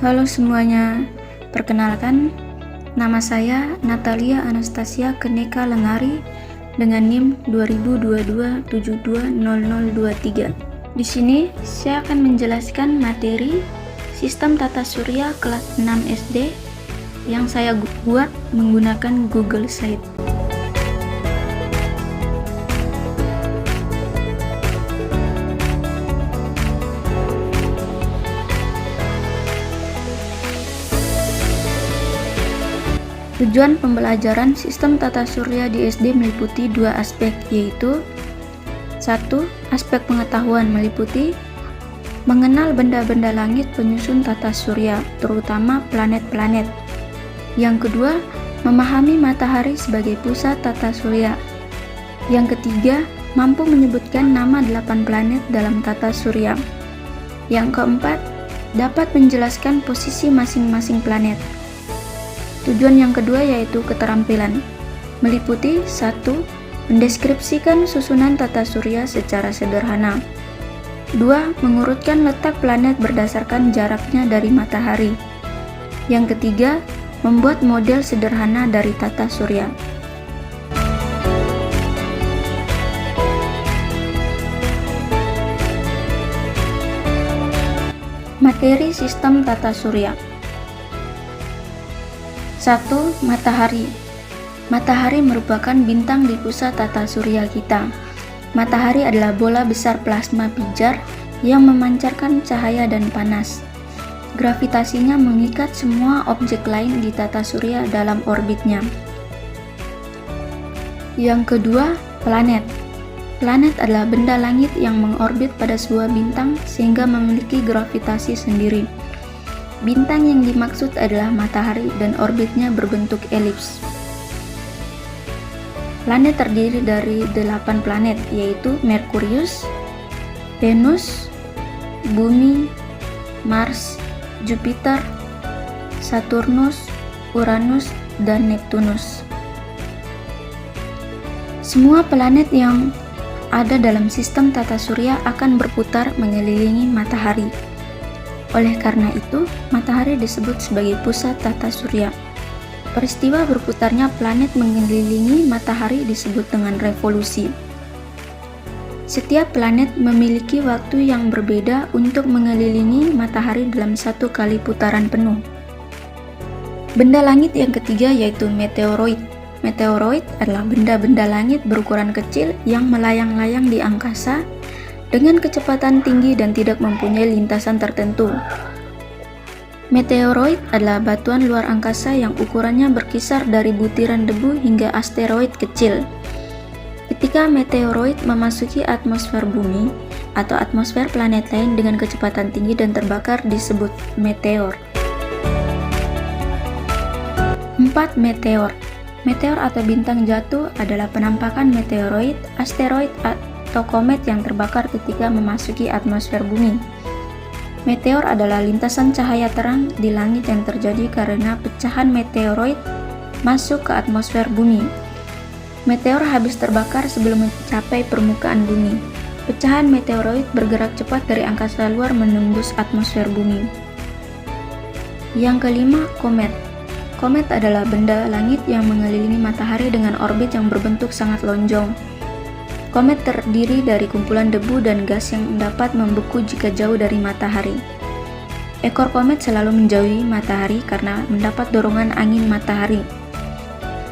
Halo semuanya, perkenalkan, nama saya Natalia Anastasia Keneka Lengari dengan NIM 2022720023. Di sini saya akan menjelaskan materi Sistem Tata Surya kelas 6 SD yang saya buat menggunakan Google Site. Tujuan pembelajaran sistem tata surya di SD meliputi dua aspek, yaitu 1. Aspek pengetahuan meliputi mengenal benda-benda langit penyusun tata surya, terutama planet-planet. Yang kedua, memahami matahari sebagai pusat tata surya. Yang ketiga, mampu menyebutkan nama 8 planet dalam tata surya. Yang keempat, dapat menjelaskan posisi masing-masing planet. Tujuan yang kedua yaitu keterampilan, meliputi 1. Mendeskripsikan susunan tata surya secara sederhana. 2. Mengurutkan letak planet berdasarkan jaraknya dari matahari. Yang ketiga, membuat model sederhana dari tata surya. Materi sistem tata surya. 1. Matahari. Matahari merupakan bintang di pusat tata surya kita. Matahari adalah bola besar plasma pijar yang memancarkan cahaya dan panas. Gravitasinya mengikat semua objek lain di tata surya dalam orbitnya. Yang kedua, planet. Planet adalah benda langit yang mengorbit pada sebuah bintang sehingga memiliki gravitasi sendiri. Bintang yang dimaksud adalah matahari dan orbitnya berbentuk elips. Planet terdiri dari 8 planet, yaitu Merkurius, Venus, Bumi, Mars, Jupiter, Saturnus, Uranus, dan Neptunus. Semua planet yang ada dalam sistem tata surya akan berputar mengelilingi matahari. Oleh karena itu, matahari disebut sebagai pusat tata surya. Peristiwa berputarnya planet mengelilingi matahari disebut dengan revolusi. Setiap planet memiliki waktu yang berbeda untuk mengelilingi matahari dalam satu kali putaran penuh. Benda langit yang ketiga yaitu meteoroid. Meteoroid adalah benda-benda langit berukuran kecil yang melayang-layang di angkasa dengan kecepatan tinggi dan tidak mempunyai lintasan tertentu. Meteoroid adalah batuan luar angkasa yang ukurannya berkisar dari butiran debu hingga asteroid kecil. Ketika meteoroid memasuki atmosfer bumi atau atmosfer planet lain dengan kecepatan tinggi dan terbakar disebut meteor. 4. Meteor. Meteor atau bintang jatuh adalah penampakan meteoroid, asteroid, atau komet yang terbakar ketika memasuki atmosfer bumi. Meteor adalah lintasan cahaya terang di langit yang terjadi karena pecahan meteoroid masuk ke atmosfer bumi. Meteor habis terbakar sebelum mencapai permukaan bumi. Pecahan meteoroid bergerak cepat dari angkasa luar menembus atmosfer bumi. Yang kelima, komet. Komet adalah benda langit yang mengelilingi matahari dengan orbit yang berbentuk sangat lonjong. Komet terdiri dari kumpulan debu dan gas yang dapat membeku jika jauh dari matahari. Ekor komet selalu menjauhi matahari karena mendapat dorongan angin matahari.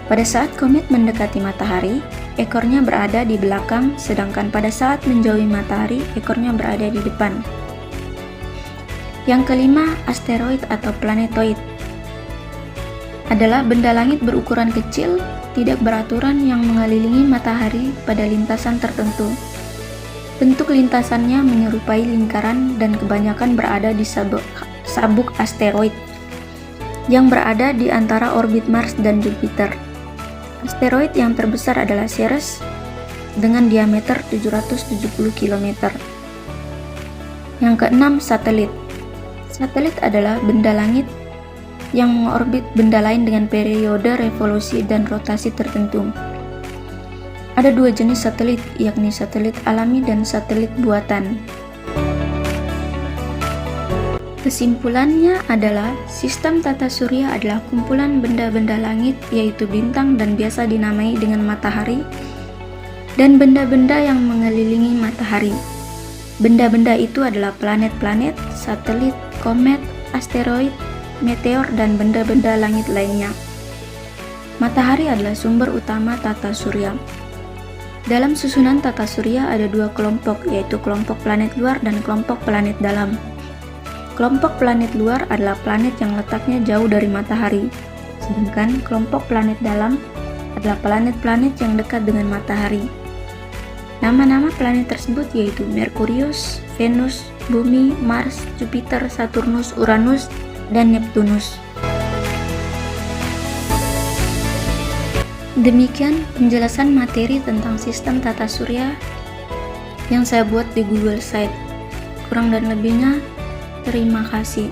Pada saat komet mendekati matahari, ekornya berada di belakang, sedangkan pada saat menjauhi matahari, ekornya berada di depan. Yang kelima, asteroid atau planetoid adalah benda langit berukuran kecil, tidak beraturan yang mengelilingi matahari pada lintasan tertentu. Bentuk lintasannya menyerupai lingkaran dan kebanyakan berada di sabuk asteroid yang berada di antara orbit Mars dan Jupiter. Asteroid yang terbesar adalah Ceres dengan diameter 770 km. Yang keenam, satelit. Satelit adalah benda langit yang mengorbit benda lain dengan periode revolusi dan rotasi tertentu. Ada dua jenis satelit, yakni satelit alami dan satelit buatan. Kesimpulannya adalah sistem tata surya adalah kumpulan benda-benda langit yaitu bintang dan biasa dinamai dengan matahari dan benda-benda yang mengelilingi matahari. Benda-benda itu adalah planet-planet, satelit, komet, asteroid, meteor, dan benda-benda langit lainnya. Matahari adalah sumber utama tata surya. Dalam susunan tata surya ada dua kelompok, yaitu kelompok planet luar dan kelompok planet dalam. Kelompok planet luar adalah planet yang letaknya jauh dari matahari, sedangkan kelompok planet dalam adalah planet-planet yang dekat dengan matahari. Nama-nama planet tersebut yaitu Merkurius, Venus, Bumi, Mars, Jupiter, Saturnus, Uranus, dan Neptunus. Demikian penjelasan materi tentang sistem tata surya yang saya buat di Google Site. Kurang dan lebihnya, terima kasih.